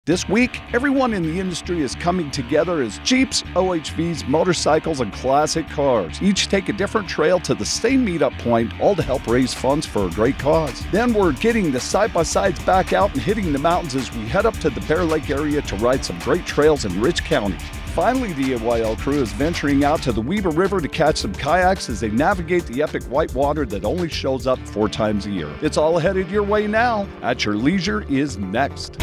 This week, everyone in the industry is coming together as Jeeps, OHVs, motorcycles, and classic cars each take a different trail to the same meetup point, all to help raise funds for a great cause. Then we're getting the side-by-sides back out and hitting the mountains as we head up to the Bear Lake area to ride some great trails in Rich County. Finally, the AYL crew is venturing out to the Weber River to catch some kayaks as they navigate the epic white water that only shows up 4 times a year. It's all headed your way now. At Your Leisure is next.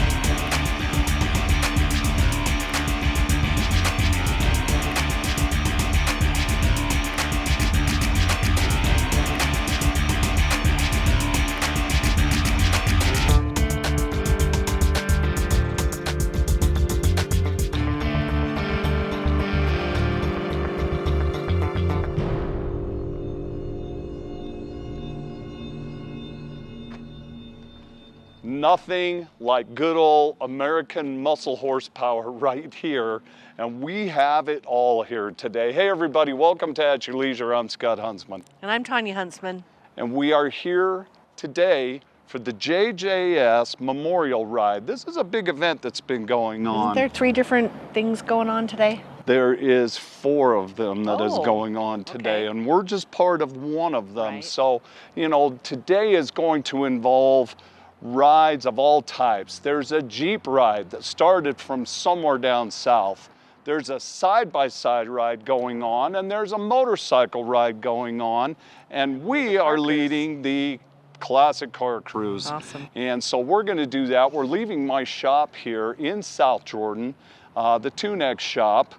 Nothing like good old American muscle horsepower right here, and we have it all here today. Hey everybody, welcome to At Your Leisure. I'm Scott Huntsman. And I'm Tanya Huntsman. And we are here today for the JJS Memorial Ride. This is a big event that's been going on. Isn't there 3 different things going on today? There is 4 of them that is going on today, okay. and we're just part of one of them. Right. So, you know, today is going to involve rides of all types. There's a Jeep ride that started from somewhere down south. There's a side-by-side ride going on, and there's a motorcycle ride going on, and we are leading the classic car cruise. Awesome. And so we're going to do that. We're leaving my shop here in South Jordan, the Tunex shop,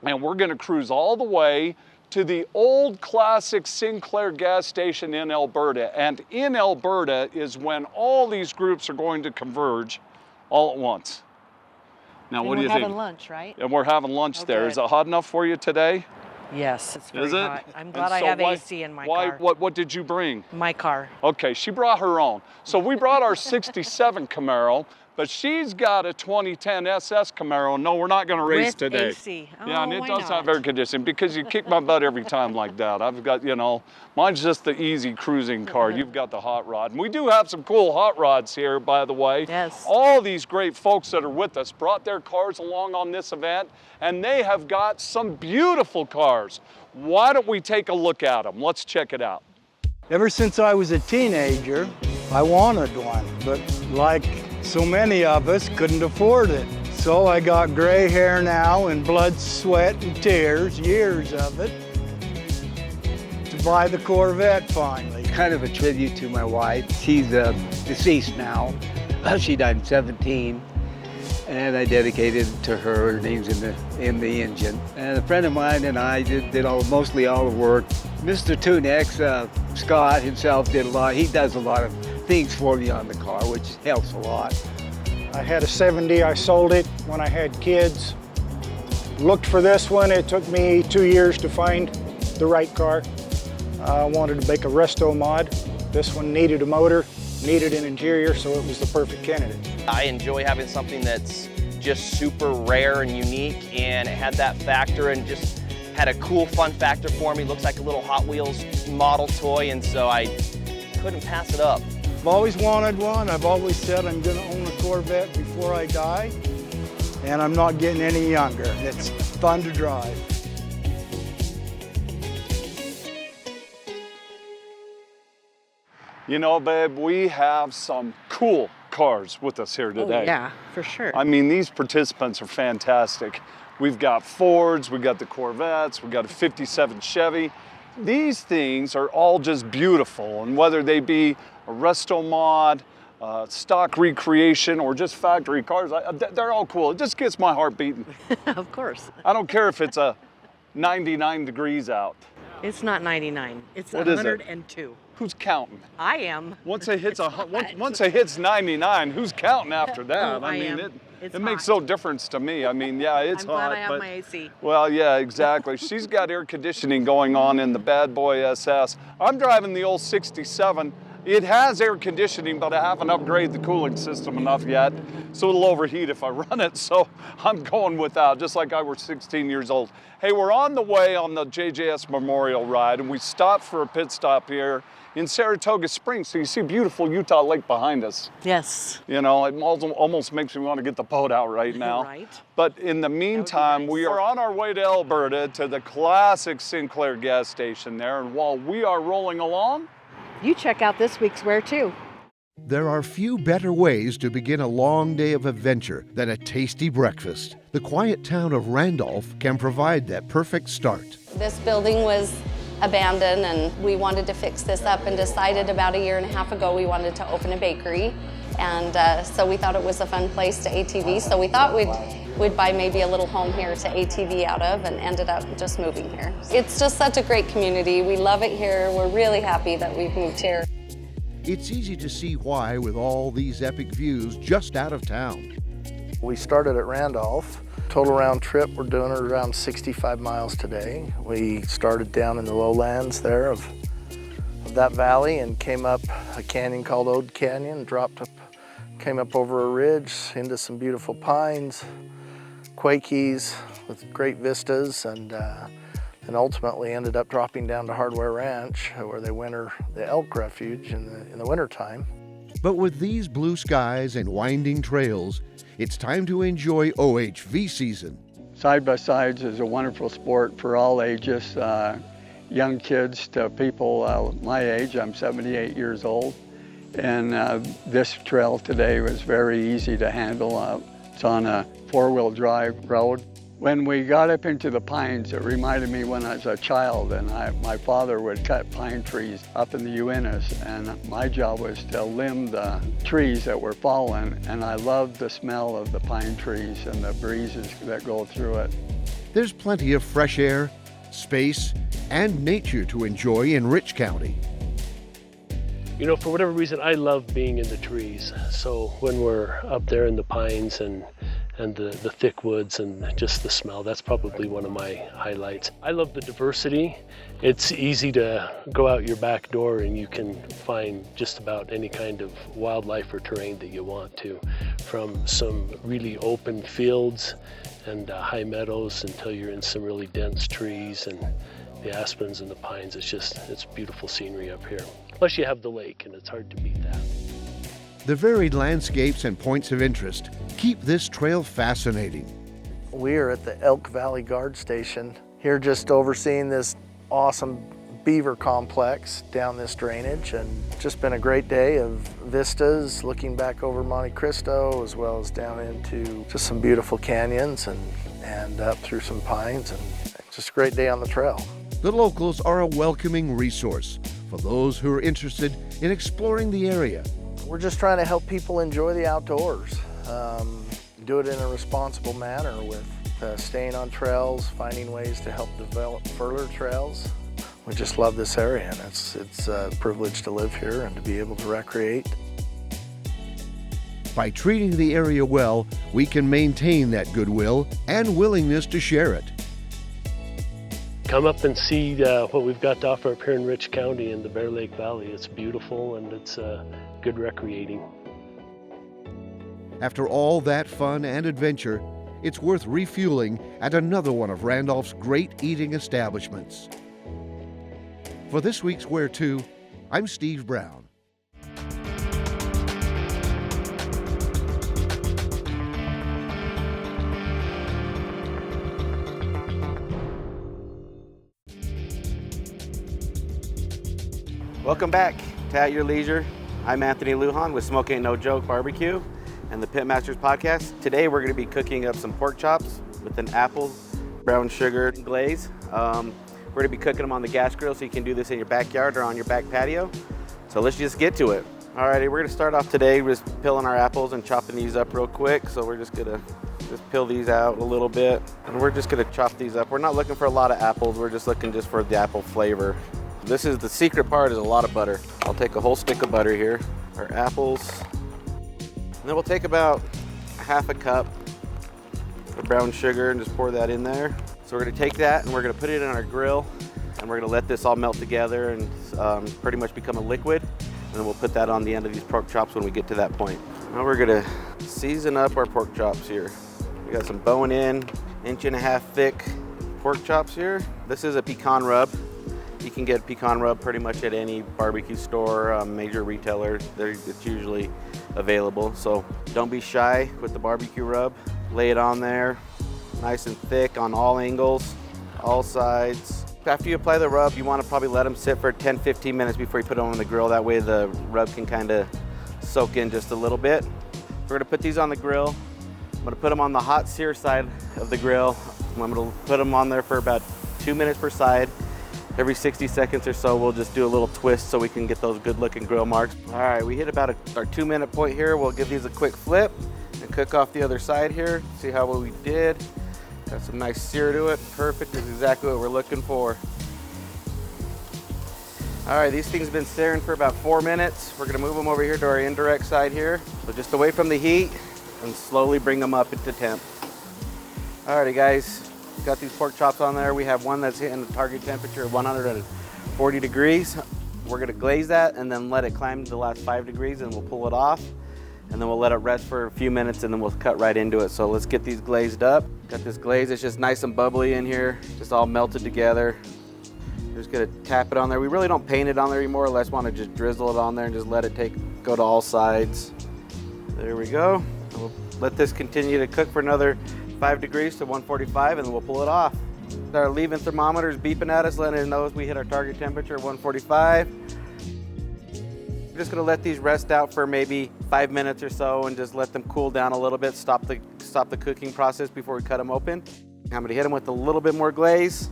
and we're going to cruise all the way to the old classic Sinclair gas station in Alberta. And in Alberta is when all these groups are going to converge all at once. Now, what do you think? We're having lunch, right? And we're having lunch there. good. Is it hot enough for you today? Yes, it's very Is it? hot. I'm glad And I so have why- AC in my car. What did you bring? My car. Okay, she brought her own. So we brought our 67 Camaro, but she's got a 2010 SS Camaro. No, we're not going to race With today. AC. Yeah, and Oh, it why does not? have air conditioning because you kick my butt every time like that. I've got, you know, mine's just the easy cruising car. You've got the hot rod. And we do have some cool hot rods here, by the way. Yes. All these great folks that are with us brought their cars along on this event, and they have got some beautiful cars. Why don't we take a look at them? Let's check it out. Ever since I was a teenager, I wanted one, but like so many of us, couldn't afford it. So I got gray hair now and blood, sweat, and tears, years of it, to buy the Corvette finally. Kind of a tribute to my wife. She's deceased now. She died in 17, and I dedicated it to her. Her name's in the engine. And a friend of mine and I did mostly all the work. Mr. Tunex, Scott himself did a lot. He does a lot of things for me on the car, which helps a lot. I had a 70, I sold it when I had kids. Looked for this one, it took me 2 years to find the right car. I wanted to make a resto mod. This one needed a motor, needed an interior, so it was the perfect candidate. I enjoy having something that's just super rare and unique, and it had that factor and just had a cool fun factor for me. Looks like a little Hot Wheels model toy, and so I couldn't pass it up. I've always wanted one. I've always said I'm gonna own a Corvette before I die, and I'm not getting any younger. It's fun to drive. You know, babe, we have some cool cars with us here today. Oh, yeah, for sure. I mean, these participants are fantastic. We've got Fords, we've got the Corvettes, we've got a 57 Chevy. These things are all just beautiful, and whether they be a resto mod, stock recreation, or just factory cars, they're all cool. It just gets my heart beating. Of course. I don't care if it's 99 degrees out. It's not 99. It's What is it? 102. Who's counting? I am. Once it hits 99, who's counting after that? Oh, I am. It It's makes hot. no difference to me. I mean, yeah, it's I'm hot. glad I have but, my AC. Well, yeah, exactly. She's got air conditioning going on in the bad boy SS. I'm driving the old 67. It has air conditioning, but I haven't upgraded the cooling system enough yet, so it'll overheat if I run it, so I'm going without, just like I was 16 years old. Hey, we're on the way on the JJS Memorial Ride, and we stopped for a pit stop here in Saratoga Springs, so you see beautiful Utah Lake behind us. Yes. You know, it almost makes me want to get the boat out right now. Right. But in the meantime, nice. we are on our way to Alberta to the classic Sinclair gas station there, and while we are rolling along, You check out this week's Where To. There are few better ways to begin a long day of adventure than a tasty breakfast. The quiet town of Randolph can provide that perfect start. This building was abandoned and we wanted to fix this up and decided about 1.5 years ago we wanted to open a bakery. And so we thought it was a fun place to ATV, so we thought we'd buy maybe a little home here to ATV out of, and ended up just moving here. It's just such a great community. We love it here. We're really happy that we've moved here. It's easy to see why with all these epic views just out of town. We started at Randolph. Total round trip, we're doing it around 65 miles today. We started down in the lowlands there of that valley and came up a canyon called Ode Canyon, dropped up, came up over a ridge into some beautiful pines, Quakies with great vistas, and ultimately ended up dropping down to Hardware Ranch where they winter the elk refuge in the wintertime. But with these blue skies and winding trails, it's time to enjoy OHV season. Side-by-sides is a wonderful sport for all ages, young kids to people my age. I'm 78 years old. And this trail today was very easy to handle. It's on a four-wheel drive road. When we got up into the pines, it reminded me when I was a child, and my father would cut pine trees up in the Uintas, and my job was to limb the trees that were falling, and I loved the smell of the pine trees and the breezes that go through it. There's plenty of fresh air, space, and nature to enjoy in Rich County. You know, for whatever reason, I love being in the trees. So when we're up there in the pines and the thick woods and just the smell, that's probably one of my highlights. I love the diversity. It's easy to go out your back door and you can find just about any kind of wildlife or terrain that you want to, from some really open fields and high meadows until you're in some really dense trees and the aspens and the pines. It's beautiful scenery up here. Plus you have the lake, and it's hard to beat that. The varied landscapes and points of interest keep this trail fascinating. We are at the Elk Valley Guard Station, here just overseeing this awesome beaver complex down this drainage, and just been a great day of vistas, looking back over Monte Cristo, as well as down into just some beautiful canyons and up through some pines, and just a great day on the trail. The locals are a welcoming resource for those who are interested in exploring the area. We're just trying to help people enjoy the outdoors, do it in a responsible manner with staying on trails, finding ways to help develop further trails. We just love this area, and it's a privilege to live here and to be able to recreate. By treating the area well, we can maintain that goodwill and willingness to share it. Come up and see what we've got to offer up here in Rich County in the Bear Lake Valley. It's beautiful and it's good recreating. After all that fun and adventure, it's worth refueling at another one of Randolph's great eating establishments. For this week's Where To, I'm Steve Brown. Welcome back to At Your Leisure. I'm Anthony Lujan with Smoke Ain't No Joke Barbecue and the Pitmasters Podcast. Today we're going to be cooking up some pork chops with an apple brown sugar glaze. We're going to be cooking them on the gas grill, so you can do this in your backyard or on your back patio. So let's just get to it. Alrighty, we're going to start off today with peeling our apples and chopping these up real quick. So we're just going to peel these out a little bit, and we're just going to chop these up. We're not looking for a lot of apples. We're just looking just for the apple flavor. This is the secret part, is a lot of butter. I'll take a whole stick of butter here, our apples, and then we'll take about half a cup of brown sugar and just pour that in there. So we're gonna take that and we're gonna put it in our grill, and we're gonna let this all melt together and pretty much become a liquid. And then we'll put that on the end of these pork chops when we get to that point. Now we're gonna season up our pork chops here. We got some bone-in, 1.5 inch thick pork chops here. This is a pecan rub. You can get pecan rub pretty much at any barbecue store, major retailer. It's usually available. So don't be shy with the barbecue rub. Lay it on there, nice and thick on all angles, all sides. After you apply the rub, you want to probably let them sit for 10-15 minutes before you put them on the grill. That way the rub can kind of soak in just a little bit. We're gonna put these on the grill. I'm gonna put them on the hot sear side of the grill. I'm gonna put them on there for about 2 minutes per side. Every 60 seconds or so, we'll just do a little twist so we can get those good looking grill marks. All right, we hit about our 2 minute point here. We'll give these a quick flip and cook off the other side here. See how well we did. Got some nice sear to it. Perfect, is exactly what we're looking for. All right, these things have been searing for about 4 minutes. We're gonna move them over here to our indirect side here. So just away from the heat and slowly bring them up into temp. Alrighty guys, got these pork chops on there. We have one that's hitting the target temperature of 140 degrees. We're gonna glaze that and then let it climb to the last 5 degrees and we'll pull it off. And then we'll let it rest for a few minutes and then we'll cut right into it. So let's get these glazed up. Got this glaze, it's just nice and bubbly in here, just all melted together. Just gonna tap it on there. We really don't paint it on there anymore. Let's want to just drizzle it on there and just let it go to all sides. There we go. We'll let this continue to cook for another 5 degrees to 145 and then we'll pull it off. Our leave-in thermometer is beeping at us, letting us know as we hit our target temperature of 145. We're just gonna let these rest out for maybe 5 minutes or so and just let them cool down a little bit, stop the cooking process before we cut them open. I'm gonna hit them with a little bit more glaze.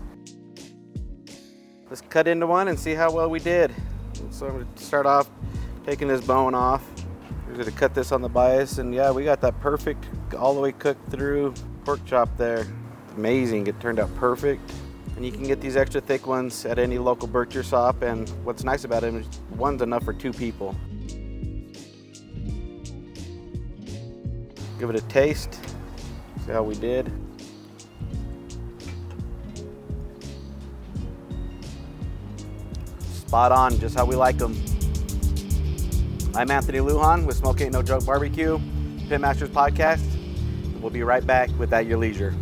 Let's cut into one and see how well we did. So I'm gonna start off taking this bone off. We're gonna cut this on the bias, and yeah, we got that perfect, all the way cooked through pork chop there. Amazing, it turned out perfect. And you can get these extra thick ones at any local butcher shop, and what's nice about it is one's enough for 2 people. Give it a taste, see how we did. Spot on, just how we like them. I'm Anthony Lujan with Smoke Ain't No Joke Barbecue, Pit Masters Podcast. We'll be right back with At Your Leisure.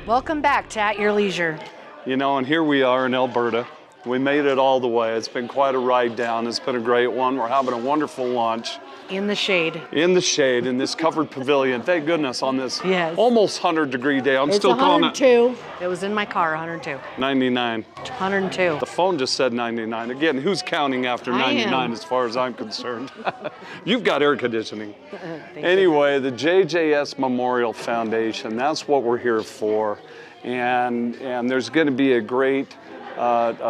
Welcome back to At Your Leisure. You know, and here we are in Alberta. We made it all the way. It's been quite a ride down. It's been a great one. We're having a wonderful lunch. In the shade. In the shade, in this covered pavilion. Thank goodness on this almost 100-degree day. I'm It's still calling it 102. It was in my car, 102. 99. 102. The phone just said 99. Again, who's counting after 99 as far as I'm concerned? You've got air conditioning. Anyway, the JJS Memorial Foundation, that's what we're here for. And there's going to be a great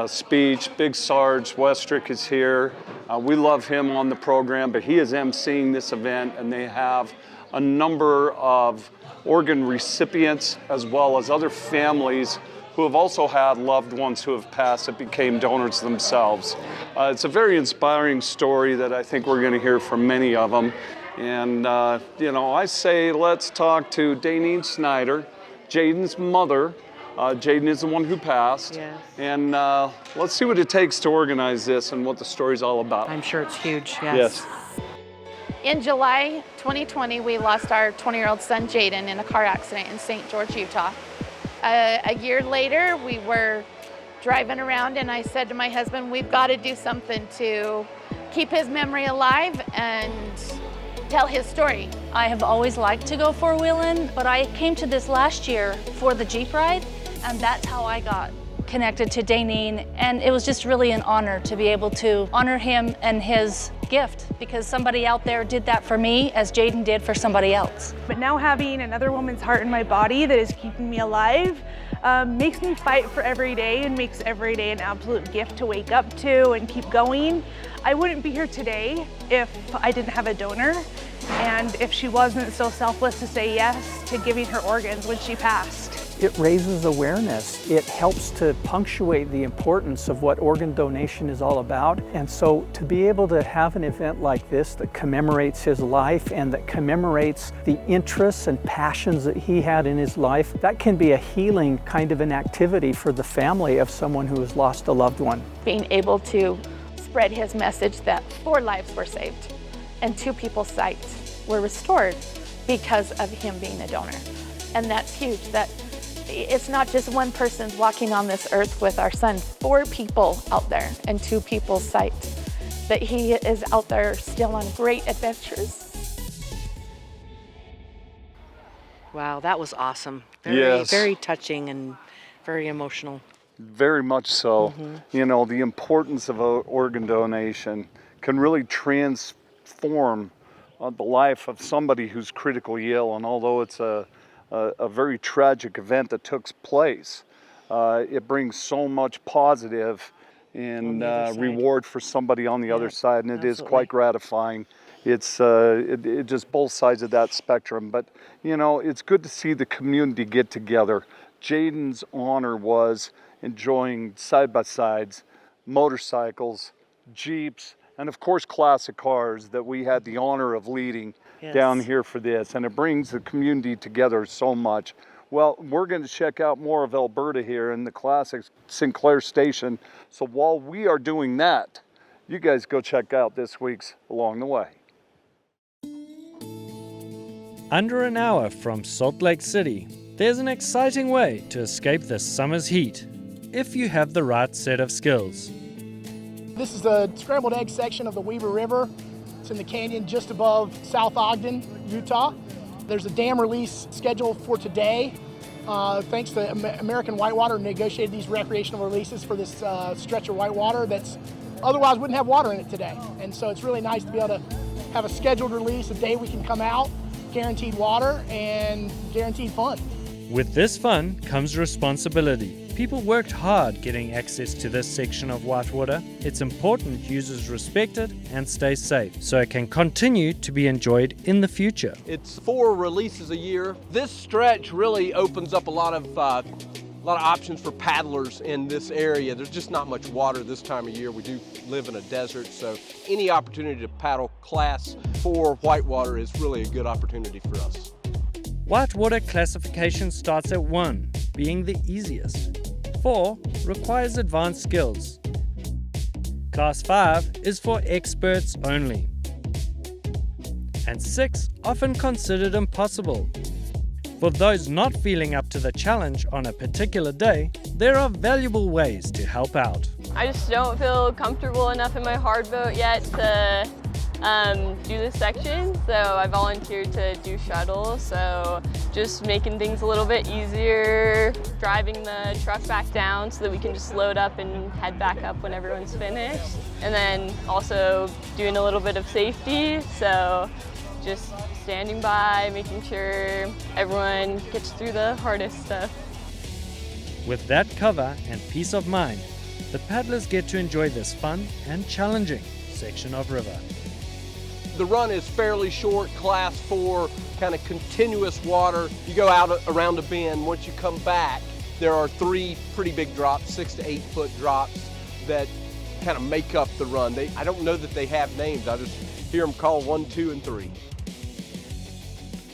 speech. Big Sarge Westrick is here. We love him on the program, but he is emceeing this event, and they have a number of organ recipients as well as other families who have also had loved ones who have passed that became donors themselves. It's a very inspiring story that I think we're going to hear from many of them. And, you know, I say let's talk to Daneen Snyder, Jaden's mother. Jaden is the one who passed. Yes. And let's see what it takes to organize this and what the story's all about. I'm sure it's huge, yes. In July 2020, we lost our 20-year-old son, Jaden, in a car accident in St. George, Utah. A year later, we were driving around and I said to my husband, we've got to do something to keep his memory alive and tell his story. I have always liked to go four-wheeling, but I came to this last year for the Jeep ride, and that's how I got connected to Daneen, and it was just really an honor to be able to honor him and his gift, because somebody out there did that for me as Jaden did for somebody else. But now having another woman's heart in my body that is keeping me alive makes me fight for every day and makes every day an absolute gift to wake up to and keep going. I wouldn't be here today if I didn't have a donor and if she wasn't so selfless to say yes to giving her organs when she passed. It raises awareness. It helps to punctuate the importance of what organ donation is all about. And so to be able to have an event like this that commemorates his life and that commemorates the interests and passions that he had in his life, that can be a healing kind of an activity for the family of someone who has lost a loved one. Being able to spread his message that 4 lives were saved and 2 people's sight were restored because of him being a donor. And that's huge. That it's not just one person walking on this earth with our son, 4 people out there and 2 people's sight. That he is out there still on great adventures. Wow, that was awesome. Yes. Very touching and very emotional. Very much so. You know, the importance of organ donation can really transform the life of somebody who's critically ill. And although it's a very tragic event that took place, it brings so much positive and reward for somebody on the other side, and it is quite gratifying. It's it just both sides of that spectrum. But you know, it's good to see the community get together. Jaden's honor was enjoying side-by-sides, motorcycles, Jeeps, and of course classic cars that we had the honor of leading down here for this, and it brings the community together so much. Well, we're going to check out more of Alberta here in the classic Sinclair station. So while we are doing that, you guys go check out this week's Along the Way. Under an hour from Salt Lake City, there's an exciting way to escape the summer's heat, if you have the right set of skills. This is the scrambled egg section of the Weber River. It's in the canyon just above South Ogden, Utah. There's a dam release scheduled for today. Thanks to American Whitewater, negotiated these recreational releases for this stretch of whitewater that's otherwise wouldn't have water in it today. And so it's really nice to be able to have a scheduled release, a day we can come out, guaranteed water and guaranteed fun. With this fun comes responsibility. People worked hard getting access to this section of whitewater. It's important users respect it and stay safe so it can continue to be enjoyed in the future. It's 4 releases a year. This stretch really opens up a lot of options for paddlers in this area. There's just not much water this time of year. We do live in a desert, so any opportunity to paddle Class 4 whitewater is really a good opportunity for us. Whitewater classification starts at 1, being the easiest. 4 requires advanced skills. Class 5 is for experts only. And 6 often considered impossible. For those not feeling up to the challenge on a particular day, there are valuable ways to help out. I just don't feel comfortable enough in my hard boat yet to do this section, so I volunteered to do shuttle, so just making things a little bit easier, driving the truck back down so that we can just load up and head back up when everyone's finished, and then also doing a little bit of safety, so just standing by, making sure everyone gets through the hardest stuff. With that cover and peace of mind, the paddlers get to enjoy this fun and challenging section of river. The run is fairly short, Class 4, kind of continuous water. You go out around a bend, once you come back, there are 3 pretty big drops, 6 to 8 foot drops that kind of make up the run. I don't know that they have names, I just hear them call 1, 2, and 3.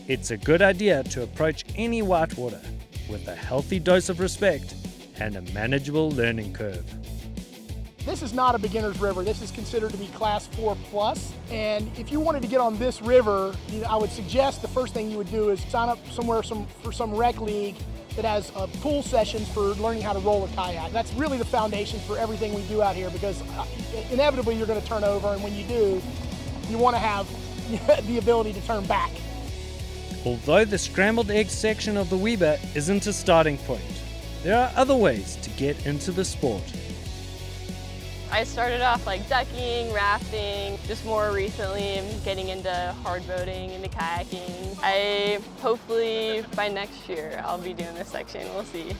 It's a good idea to approach any whitewater with a healthy dose of respect and a manageable learning curve. This is not a beginner's river. This is considered to be Class 4 plus. And if you wanted to get on this river, I would suggest the first thing you would do is sign up somewhere for some rec league that has pool sessions for learning how to roll a kayak. That's really the foundation for everything we do out here, because inevitably you're going to turn over, and when you do, you want to have the ability to turn back. Although the scrambled egg section of the Weber isn't a starting point, there are other ways to get into the sport. I started off like ducking, rafting, just more recently I'm getting into hard boating, into kayaking. Hopefully by next year I'll be doing this section, we'll see.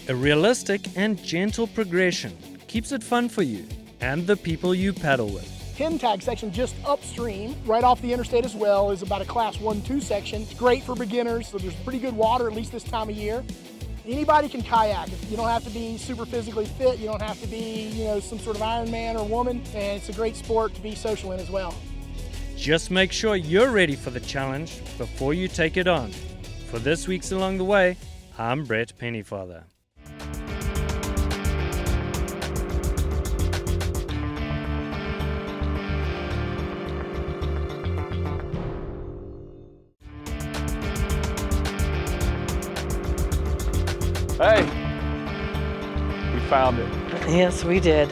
A realistic and gentle progression keeps it fun for you and the people you paddle with. Pin tag section just upstream, right off the interstate as well, is about a Class 1-2 section. It's great for beginners, so there's pretty good water, at least this time of year. Anybody can kayak. You don't have to be super physically fit. You don't have to be, some sort of Ironman or woman. And it's a great sport to be social in as well. Just make sure you're ready for the challenge before you take it on. For this week's Along the Way, I'm Brett Pennyfather. Hey, we found it. Yes, we did.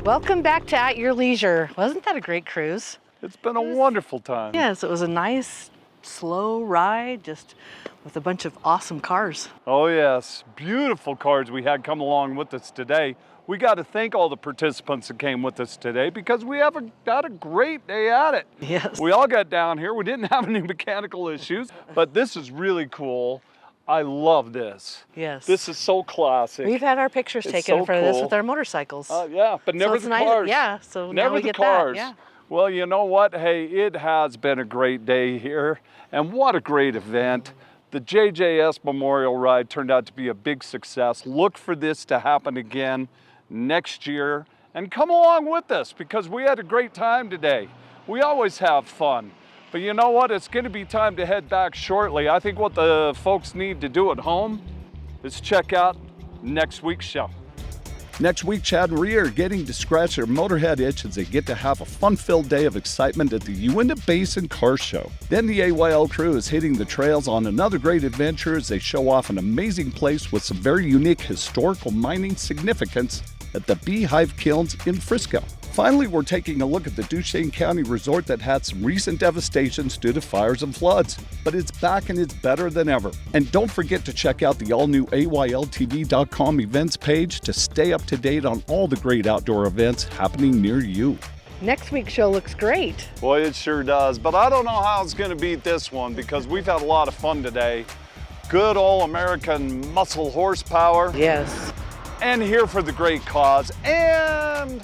Welcome back to At Your Leisure. Wasn't that a great cruise? It's been a wonderful time. Yes, it was a nice, slow ride, just with a bunch of awesome cars. Oh yes, beautiful cars we had come along with us today. We got to thank all the participants that came with us today because we got a great day at it. Yes. We all got down here. We didn't have any mechanical issues, but this is really cool. I love this. Yes. This is so classic. We've had our pictures It's taken so for this cool. with our motorcycles. Yeah, but never it's the nice, cars. Yeah, so never now we the get cars. that. Yeah. Well, you know what? Hey, it has been a great day here, and what a great event. The JJS Memorial Ride turned out to be a big success. Look for this to happen again next year, and come along with us because we had a great time today. We always have fun. But you know what? It's going to be time to head back shortly. I think what the folks need to do at home is check out next week's show. Next week, Chad and Rhea are getting to scratch their motorhead itch as they get to have a fun-filled day of excitement at the Uinta Basin Car Show. Then the AYL crew is hitting the trails on another great adventure as they show off an amazing place with some very unique historical mining significance at the Beehive Kilns in Frisco. Finally, we're taking a look at the Duchesne County resort that had some recent devastations due to fires and floods, but it's back and it's better than ever. And don't forget to check out the all-new AYLTV.com events page to stay up to date on all the great outdoor events happening near you. Next week's show looks great. Boy, it sure does, but I don't know how it's going to beat this one because we've had a lot of fun today. Good old American muscle horsepower. Yes. And here for the great cause, and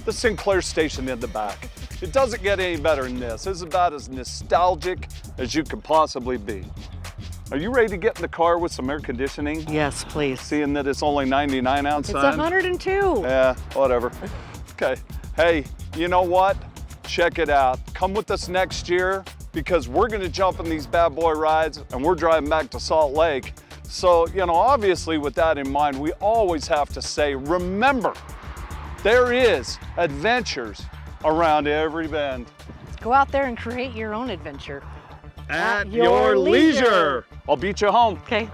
the Sinclair station in the back. It doesn't get any better than this. It's about as nostalgic as you could possibly be. Are you ready to get in the car with some air conditioning? Yes, please. Seeing that it's only 99 outside? It's 102. Yeah, whatever. Okay. Hey, you know what? Check it out. Come with us next year because we're going to jump in these bad boy rides and we're driving back to Salt Lake. So, obviously with that in mind, we always have to say, remember, there is adventures around every bend. Go out there and create your own adventure. At your leisure. I'll beat you home. Okay.